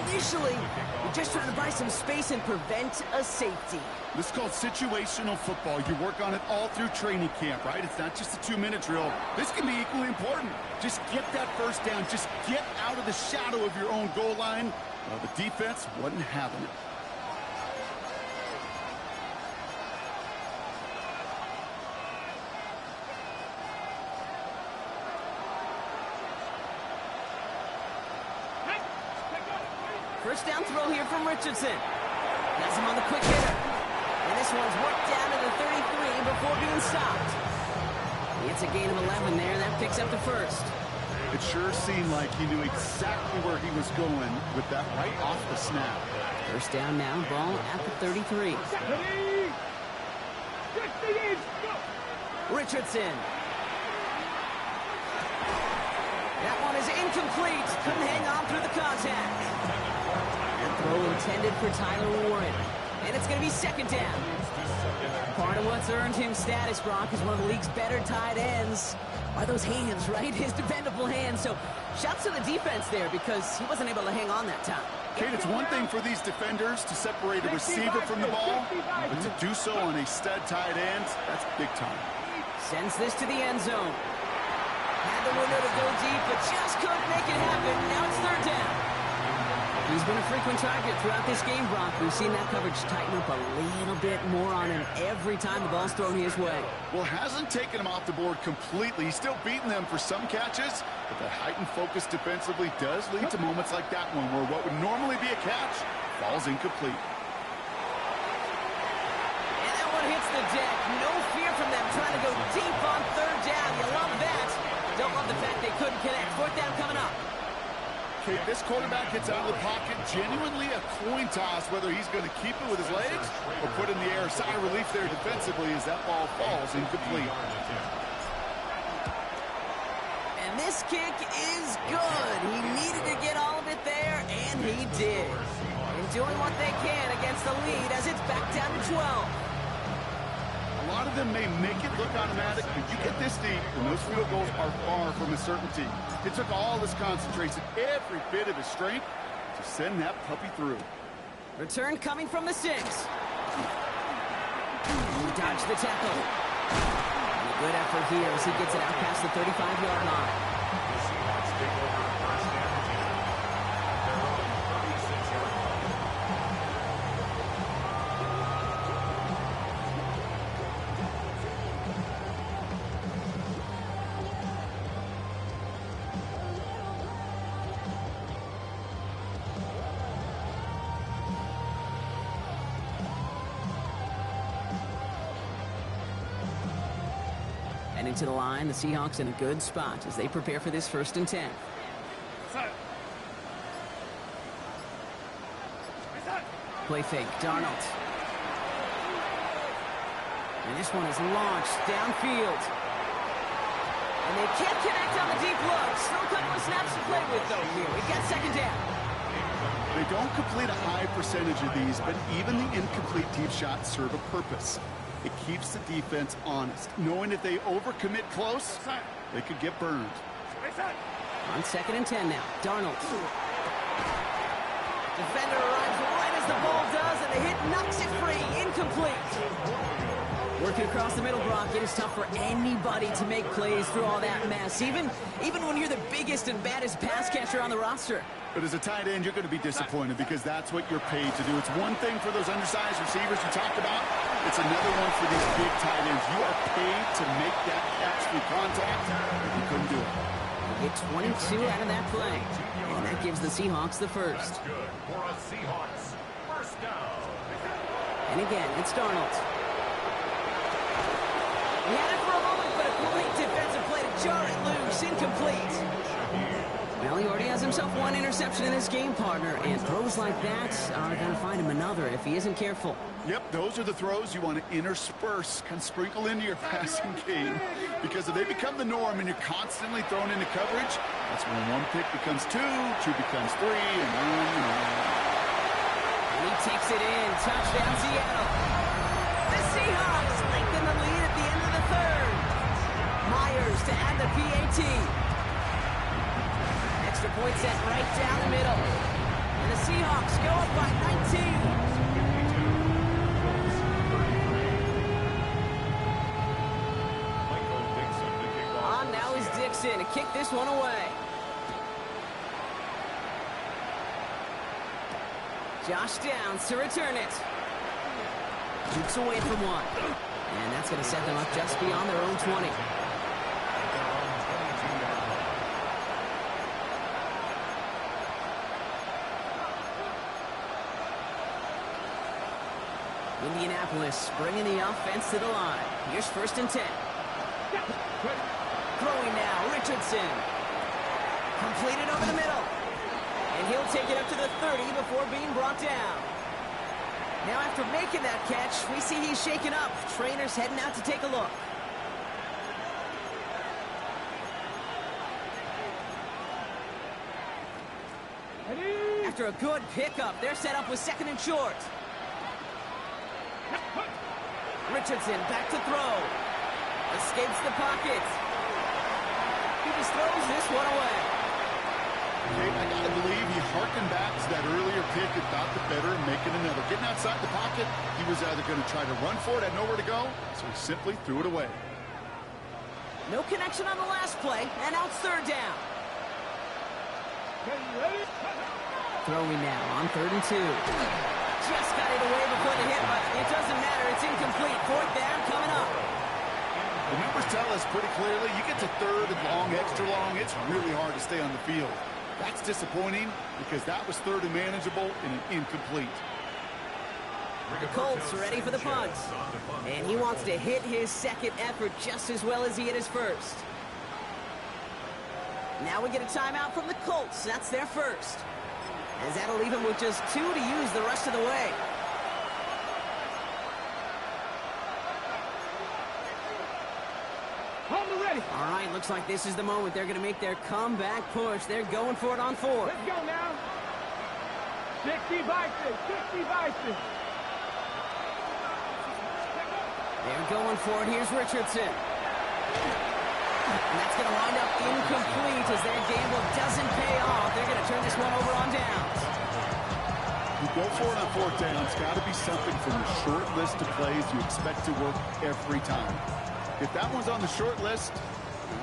Initially, you're just trying to buy some space and prevent a safety. This is called situational football. You work on it all through training camp, right? It's not just a 2-minute drill. This can be equally important. Just get that 1st down. Just get out of the shadow of your own goal line. Well, the defense wasn't having it. First down throw here from Richardson. Has him on the quick hitter. And this one's worked down to the 33 before being stopped. It's a gain of 11 there. That picks up the 1st. It sure seemed like he knew exactly where he was going with that right off the snap. First down now, ball at the 33. Ready. 60 inch. Go. Richardson. That one is incomplete. Couldn't hang on through the contact. And throw intended for Tyler Warren. And it's going to be 2nd down. Part of what's earned him status, Brock, is one of the league's better tight ends. Are those hands, right? His dependable hands. So shouts to the defense there because he wasn't able to hang on that time. Kate, it's one thing for these defenders to separate a receiver from the ball, but to do so on a stud tight end, that's big time. Sends this to the end zone. Had the window to go deep, but just couldn't make it happen. Now it's 3rd down. He's been a frequent target throughout this game, Brock. We've seen that coverage tighten up a little bit more on him every time the ball's thrown his way. Well, hasn't taken him off the board completely. He's still beating them for some catches, but that heightened focus defensively does lead to moments like that one where what would normally be a catch falls incomplete. And that one hits the deck. No fear from them trying to go deep on 3rd down. You love that. Don't love the fact they couldn't connect. 4th down coming up. Okay, this quarterback gets out of the pocket, genuinely a coin toss whether he's going to keep it with his legs or put in the air. Sigh of relief there defensively as that ball falls incomplete. And this kick is good. He needed to get all of it there, and he did. And doing what they can against the lead as it's back down to 12. A lot of them may make it look automatic, but you get this deep, and those field goals are far from a certainty. It took all his concentration, every bit of his strength, to send that puppy through. Return coming from the 6. Dodge the tackle. And a good effort here as he gets it out past the 35-yard line. The Seahawks take over first down and 10. They're on 36-yard line. Heading to the line, the Seahawks in a good spot as they prepare for this 1st and 10. Play fake, Darnold. And this one is launched downfield. And they can't connect on the deep look. Still a couple of snaps to play with, though, here. We've got 2nd down. They don't complete a high percentage of these, but even the incomplete deep shots serve a purpose. It keeps the defense honest, knowing if they overcommit close, they could get burned. On 2nd and 10 now, Darnold. Defender arrives right as the ball does, and the hit knocks it free. Incomplete. Working across the middle, Brock, it is tough for anybody to make plays through all that mess, even when you're the biggest and baddest pass catcher on the roster. But as a tight end, you're going to be disappointed because that's what you're paid to do. It's one thing for those undersized receivers you talked about. It's another one for these big tight ends. You are paid to make that catch through contact, but you couldn't do it. Get 22 out of that play, and that gives the Seahawks the 1st. That's good for a Seahawks first down. And again, it's Darnold. He had it for a moment, but a great defensive play to jar it loose. Incomplete. Well, he already has himself 1 interception in this game, partner, and throws like that are going to find him another if he isn't careful. Yep, those are the throws you want to intersperse, kind of sprinkle into your passing game, because if they become the norm and you're constantly thrown into coverage, that's when 1 pick becomes 2, 2 becomes 3, and on and on. And he takes it in. Touchdown, Seattle. The Seahawks lengthen the lead at the end of the 3rd. Myers to add the PAT. Extra point set right down the middle. And the Seahawks go up by 19. On now is Dixon to kick this one away. Josh Downs to return it. Jukes away from 1. And that's going to set them up just beyond their own 20. Indianapolis bringing the offense to the line. Here's 1st and 10. Throwing now, Richardson. Completed over the middle. And he'll take it up to the 30 before being brought down. Now after making that catch, we see he's shaken up. Trainer's heading out to take a look. After a good pickup, they're set up with 2nd and short. Richardson back to throw. Escapes the pocket. He just throws this one away. Okay, I got to believe he harkened back to that earlier pick and thought the better of making another. Getting outside the pocket, he was either going to try to run for it, had nowhere to go, so he simply threw it away. No connection on the last play, and now it's 3rd down. Throwing now on 3rd and 2. Just got it away before the hit, but it doesn't matter. It's incomplete. 4th down coming up. The numbers tell us pretty clearly, you get to 3rd and long, extra long, it's really hard to stay on the field. That's disappointing because that was 3rd and manageable and an incomplete. The Colts are ready for the punt. And he wants to hit his 2nd effort just as well as he hit his 1st. Now we get a timeout from the Colts. That's their 1st. As that'll leave him with just 2 to use the rest of the way. All right, looks like this is the moment. They're going to make their comeback push. They're going for it on 4th. Let's go now. 60 Vikings, 60 Vikings. They're going for it. Here's Richardson. And that's going to wind up incomplete as their gamble doesn't pay off. They're going to turn this one over on downs. You go for it on fourth down. It's got to be something from the short list of plays you expect to work every time. If that one's on the short list,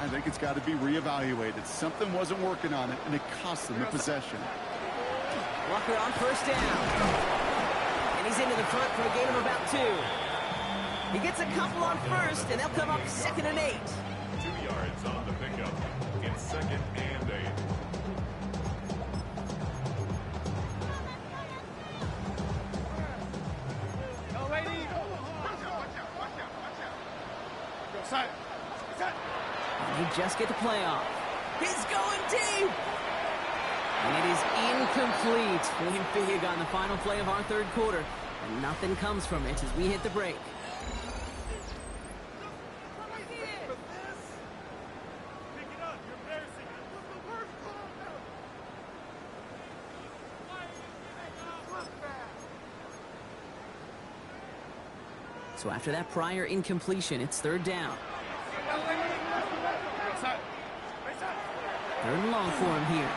I think it's got to be reevaluated. Something wasn't working on it, and it cost them the possession. Walker on first down. And he's into the front for a gain of about 2. He gets a couple on first, and they'll come up 2nd and 8. 2 yards on the pickup. It's 2nd and 8. And they just get the play off. He's going deep. And it is incomplete. Winning big on the final play of our 3rd quarter. And nothing comes from it as we hit the break. So after that prior incompletion, it's 3rd down. 3rd and long for him here.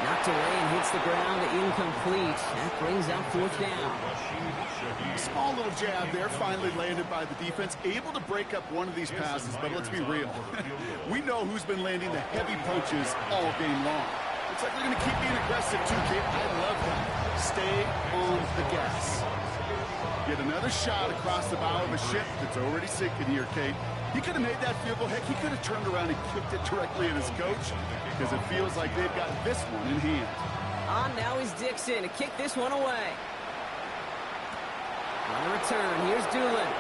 Knocked away and hits the ground, incomplete. That brings up 4th down. Small little jab there, finally landed by the defense. Able to break up one of these passes, but let's be real. We know who's been landing the heavy punches all game long. Looks like they're going to keep being aggressive too, Kate. I love that. Stay on the gas. Get another shot across the bow of a ship that's already sinking here, Kate. He could have made that field goal. Heck, he could have turned around and kicked it directly at his coach because it feels like they've got this one in hand. On now is Dixon to kick this one away. On the return, here's Doolin.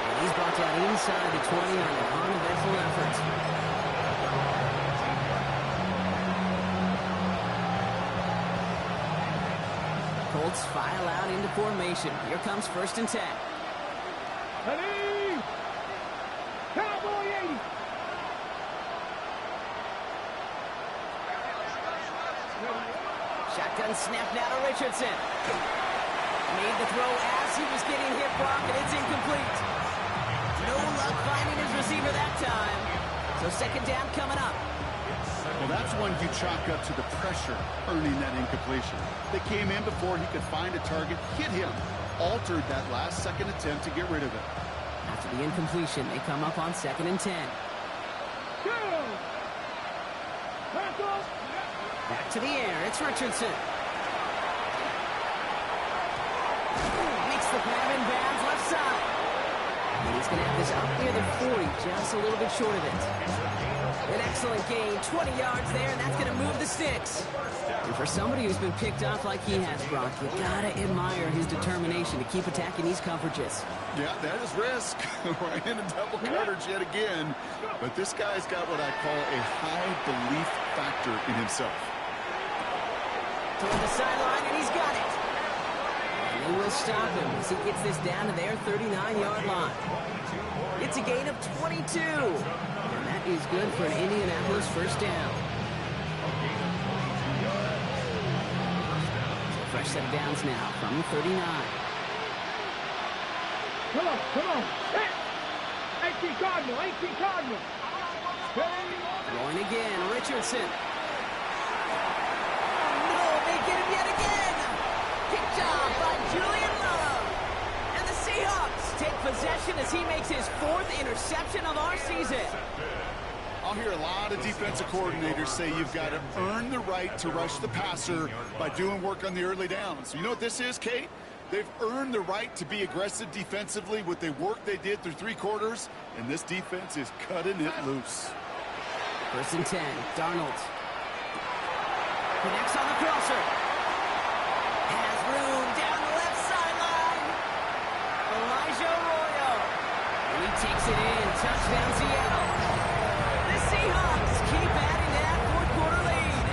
And he's brought down inside the 20 on an uneventful effort. Colts file out into formation. Here comes 1st and 10. Ready? Cowboy 80. Shotgun snap now to Richardson. Made the throw as he was getting hit, Brock, and it's incomplete. No luck finding his receiver that time. So 2nd down coming up. Well, that's one you chalk up to the pressure earning that incompletion. They came in before he could find a target, hit him, altered that last second attempt to get rid of it. After the incompletion, they come up on 2nd and 10. Back to the air, it's Richardson. Makes the grab in bounds left side. And he's going to have this up near the 40, just a little bit short of it. An excellent gain, 20 yards there, and that's going to move the sticks. And for somebody who's been picked off like he has, Brock, you got to admire his determination to keep attacking these coverages. Yeah, that is risk. Right in a double coverage yet again. But this guy's got what I call a high belief factor in himself. Toward the sideline, and he's got it. And they will stop him as he gets this down to their 39-yard line. It's a gain of 22. And that is good for an Indianapolis 1st down. Fresh set of downs now from the 39. Come on. Hey, 18 Cardinal. Going again, Richardson. No, they get him yet again. Picked off by Julian Love. And the Seahawks take possession as he makes his 4th interception of our season. I'll hear a lot of defensive coordinators say you've got to earn the right to rush the passer by doing work on the early downs. You know what this is, Kate? They've earned the right to be aggressive defensively with the work they did through 3 quarters, and this defense is cutting it loose. 1st and 10, Darnold. Connects on the crosser. Has room down the left sideline. Elijah Arroyo. And he takes it in. Touchdown, Seattle. The Seahawks keep adding to that 4th quarter lead.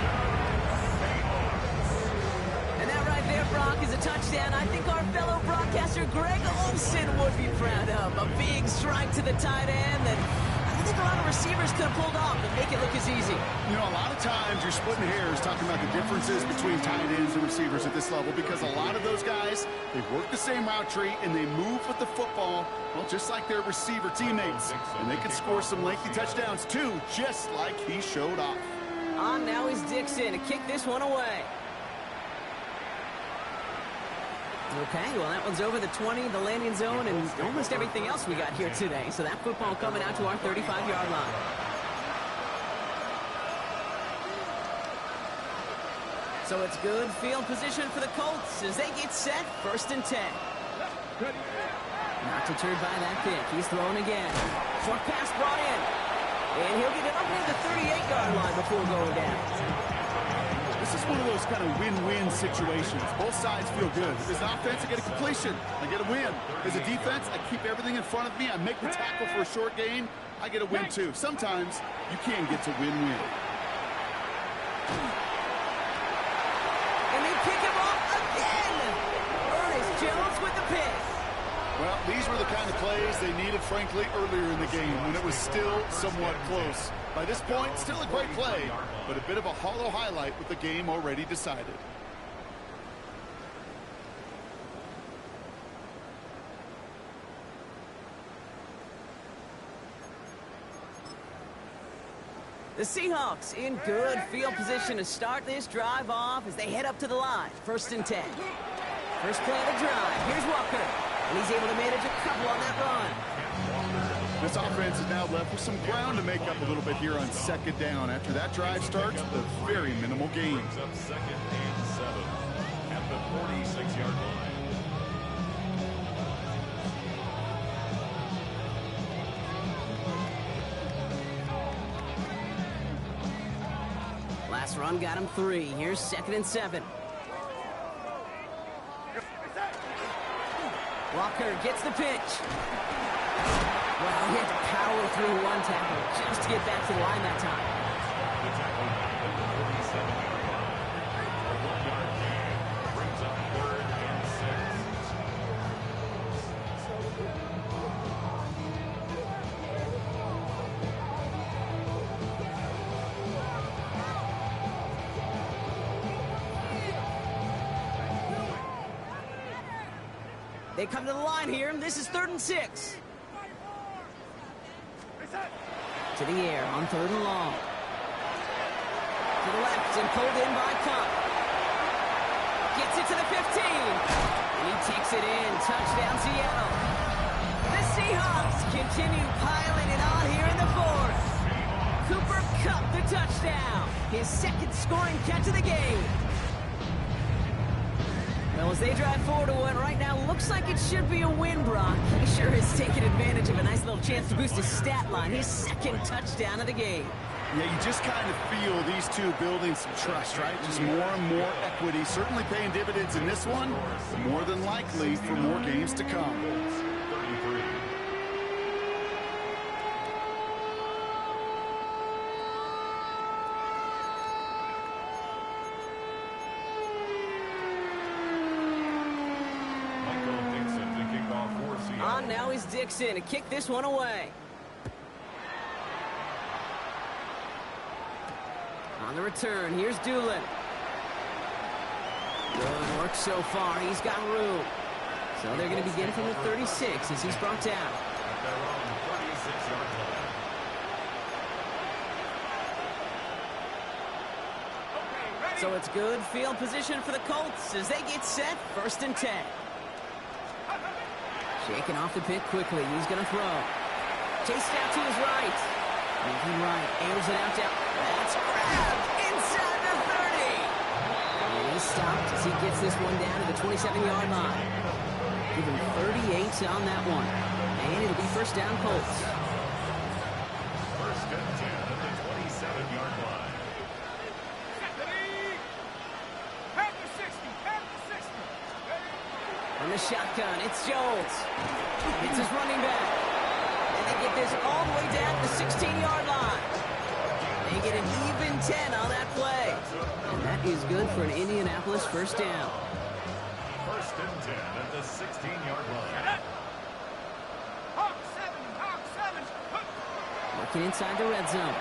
And that right there, Brock, is a touchdown I think our fellow broadcaster Greg Olsen would be proud of. A big strike to the tight end that think a lot of receivers could have pulled off and make it look as easy? You know, a lot of times you're splitting hairs talking about the differences between tight ends and receivers at this level because a lot of those guys, they work the same route tree and they move with the football, well, just like their receiver teammates. And they can score some lengthy touchdowns too, just like he showed off. On now is Dixon to kick this one away. Okay, well, that one's over the 20, the landing zone, and almost everything else we got here today. So that football coming out to our 35-yard line. So it's good field position for the Colts as they get set, 1st and 10. Not deterred by that pick. He's throwing again. Short pass brought in. And he'll get it up near the 38-yard line before going down. This is one of those kind of win-win situations. Both sides feel good. As an offense, I get a completion. I get a win. As a defense, I keep everything in front of me. I make the tackle for a short gain. I get a win, too. Sometimes you can get to win-win. And they pick him off again. Ernest Jones with the pick. Well, these were the kind of plays they needed, frankly, earlier in the game when it was still somewhat close. By this point, still a great play, but a bit of a hollow highlight with the game already decided. The Seahawks in good field position to start this drive off as they head up to the line. 1st and 10. First play of the drive. Here's Walker. And he's able to manage a couple on that run. This offense is now left with some ground to make up a little bit here on 2nd down. After that drive starts, a very minimal gain. Up 2nd and 7 at the 46-yard line. Last run got him 3. Here's 2nd and 7. Walker gets the pitch. Well, he had to power through one tackle just to get back to the line that time. The tackle at the 47-yard line. A 1-yard gain brings up 3rd and 6. They come to the line here, and this is 3rd and 6. To the air on 3rd and long. To the left and pulled in by Cup. Gets it to the 15. And he takes it in. Touchdown, Seattle. The Seahawks continue piling it on here in the 4th. Cooper Kupp the touchdown. His 2nd scoring catch of the game. Well, as they drive forward to what right now looks like it should be a win, Brock. He sure has taken advantage of a nice little chance to boost his stat line. His 2nd touchdown of the game. Yeah, you just kind of feel these two building some trust, right? Just more and more equity. Certainly paying dividends in this one, but more than likely for more games to come. 33. On now is Dixon to kick this one away. On the return, here's Doolin. Good work so far. He's got room. So they're going to begin from the 36 as he's brought down. At their own 36-yard line. So it's good field position for the Colts as they get set, 1st and 10. Shaking off the pick quickly. He's going to throw. Chased out to his right. Making right. Airs it out down. That's grabbed inside the 30. And he's stopped as he gets this one down to the 27-yard line. Give him 38 on that one. And it'll be 1st down Colts. 1st and 10 at the 27-yard line. From the shotgun, it's Jones. It's his running back. And they get this all the way down to the 16-yard line. They get an even 10 on that play. And that is good for an Indianapolis 1st down. 1st and 10 at the 16-yard line. Working inside the red zone.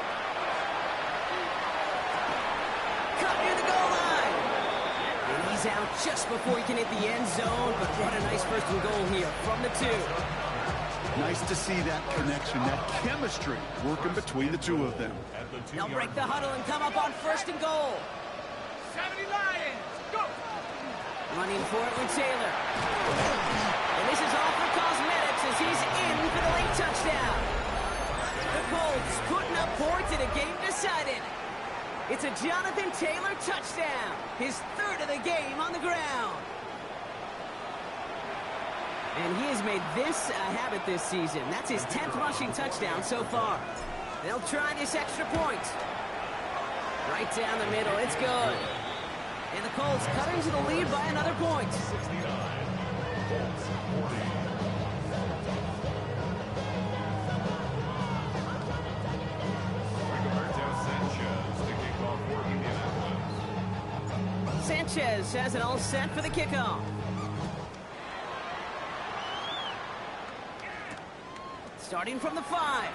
Cut near the goal line. And he's out just before he can hit the end zone, but what a nice first and goal here from the 2. Nice to see that connection, that chemistry working between the two of them. They'll break the huddle and come up on first and goal. 70 Lions, go! Running for it with Taylor. And this is all for cosmetics as he's in for the late touchdown. The Colts putting up points in a game decided. It's a Jonathan Taylor touchdown. His 3rd of the game on the ground. And he has made this a habit this season. That's his 10th rushing touchdown so far. They'll try this extra point. Right down the middle. It's good. And the Colts cut into the lead by another point. Sanchez has it all set for the kickoff. Starting from the 5.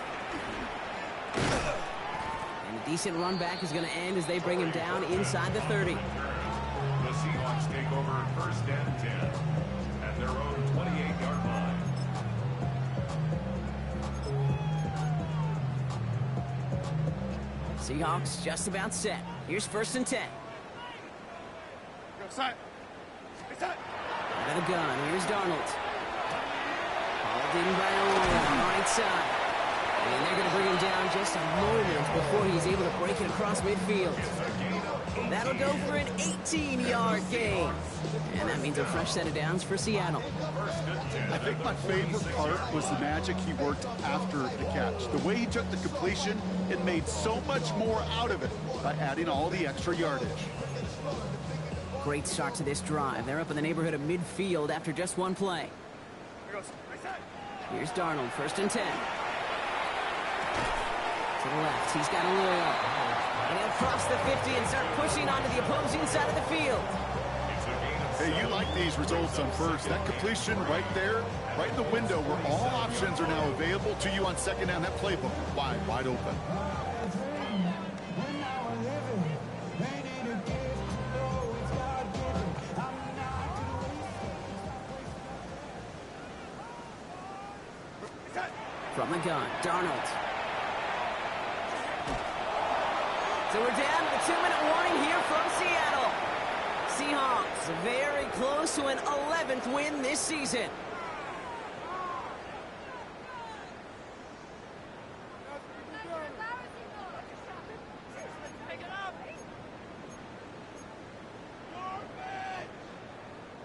And a decent run back is going to end as they bring him down inside the 30. The Seahawks take over 1st and 10 at their own 28-yard line. Seahawks just about set. Here's 1st and 10. Side. Out of the gun. Here's Darnold. Hauled in by Owen on the right side. And they're going to bring him down just a moment before he's able to break it across midfield. That'll go for an 18-yard gain. And that means a fresh set of downs for Seattle. I think my favorite part was the magic he worked after the catch. The way he took the completion and made so much more out of it by adding all the extra yardage. Great start to this drive. They're up in the neighborhood of midfield after just one play. Here's Darnold, 1st and 10. To the left, he's got a Loyal. And he'll cross the 50 and start pushing onto the opposing side of the field. Hey, you like these results on first. That completion right there, right in the window where all options are now available to you on 2nd down. That playbook wide open. From the gun, Darnold. So we're down to the 2-minute warning here from Seattle. Seahawks very close to an 11th win this season.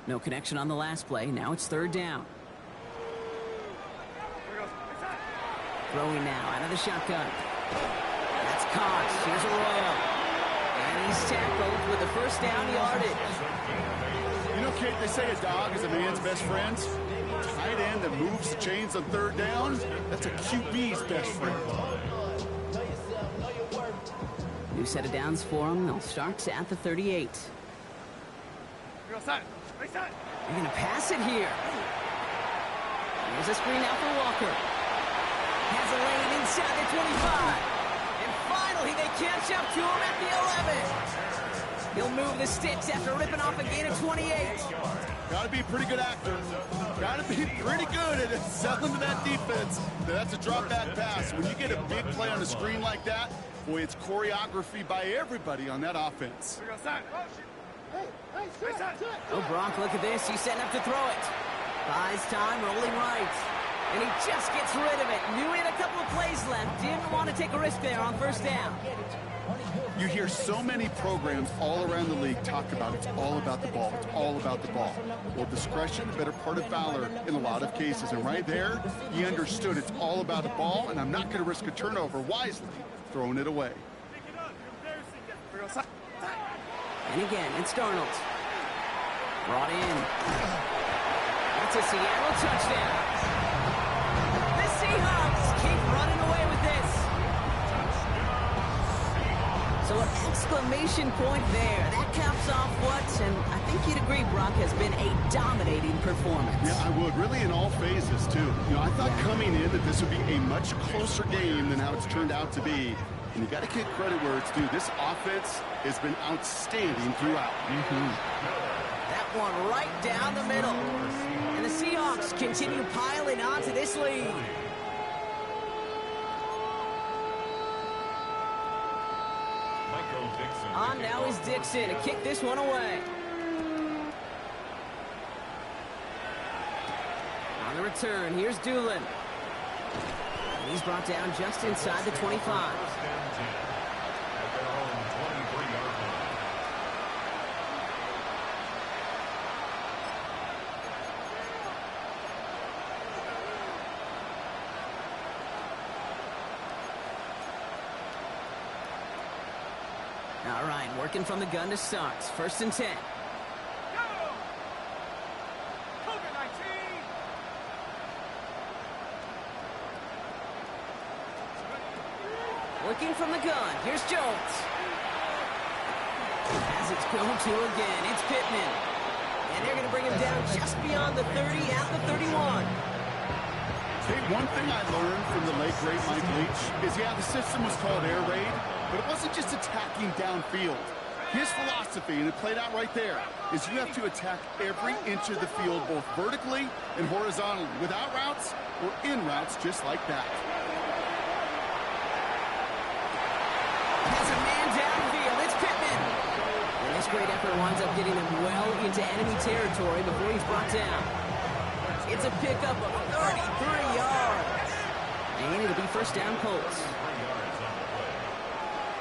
No connection on the last play. Now it's 3rd down. Throwing now out of the shotgun. That's caught. Here's Arroyo. And he's tackled with the 1st down yardage. You know, Kate, they say a dog is a man's best friend. Tight end that moves the chains on 3rd down, that's a QB's best friend. New set of downs for them. They'll start at the 38. They're going to pass it here. Here's a screen out for Walker. Has a lane inside the 25. And finally, they catch up to him at the 11. He'll move the sticks after ripping off a gain of 28. Got to be a pretty good actor. Got to be pretty good at selling to that defense. That's a drop back pass. When you get a big play on the screen like that, boy, it's choreography by everybody on that offense. Oh, Brock, look at this. He's setting up to throw it. Buys time, rolling right. And he just gets rid of it. Knew he had a couple of plays left. Didn't want to take a risk there on 1st down. You hear so many programs all around the league talk about it's all about the ball. It's all about the ball. Well, discretion, the better part of valor in a lot of cases. And right there, he understood it's all about the ball, and I'm not going to risk a turnover wisely, throwing it away. And again, it's Darnold. Brought in. That's a Seattle touchdown. The Seahawks keep running away with this. So So an exclamation point there. That caps off what, and I think you'd agree, Brock, has been a dominating performance. Yeah, I would. Really in all phases, too. You know, I thought coming in that this would be a much closer game than how it's turned out to be. And you got to give credit where it's due. This offense has been outstanding throughout. That one right down the middle. And the Seahawks continue piling on to this lead. On now is Dixon to kick this one away. On the return, here's Doolin. And he's brought down just inside the 25. All right, working from the gun to start. 1st and 10. Working from the gun. Here's Jones. As it's go to again, it's Pittman. And they're going to bring him down just beyond the 30 at the 31. Hey, one thing I learned from the late, great Mike Leach is, yeah, the system was called air raid, but it wasn't just attacking downfield. His philosophy, and it played out right there, is you have to attack every inch of the field, both vertically and horizontally, without routes or in routes just like that. Has a man downfield. It's Pittman. And this great effort winds up getting him well into enemy territory before he's brought down. It's a pickup of 33 yards. And it'll be 1st down Colts.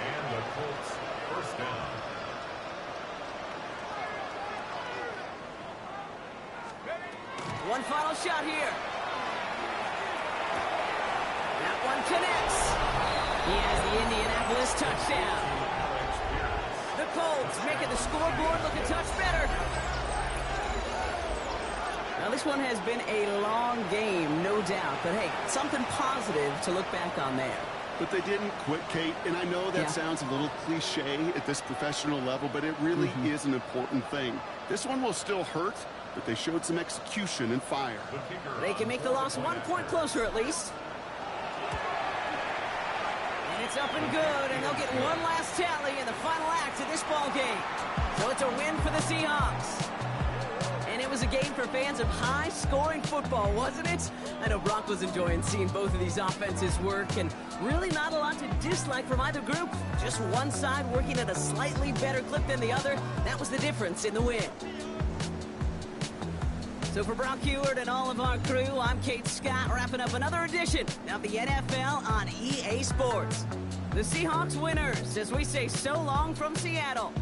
And the Colts 1st down. One final shot here. That one connects. He has the Indianapolis touchdown. The Colts making the scoreboard look a touch better. Now, this one has been a long game, no doubt. But, hey, something positive to look back on there. But they didn't quit, Kate, and I know that sounds a little cliche at this professional level, but it really is an important thing. This one will still hurt, but they showed some execution and fire. They can make the loss 1 point closer at least. And it's up and good, and they'll get one last tally in the final act of this ball game. So it's a win for the Seahawks. And it was a game for fans of high-scoring football, wasn't it? I know Brock was enjoying seeing both of these offenses work, and really not a lot to dislike from either group. Just one side working at a slightly better clip than the other. That was the difference in the win. So for Brock Heward and all of our crew, I'm Kate Scott, wrapping up another edition of the NFL on EA Sports. The Seahawks winners, as we say so long from Seattle.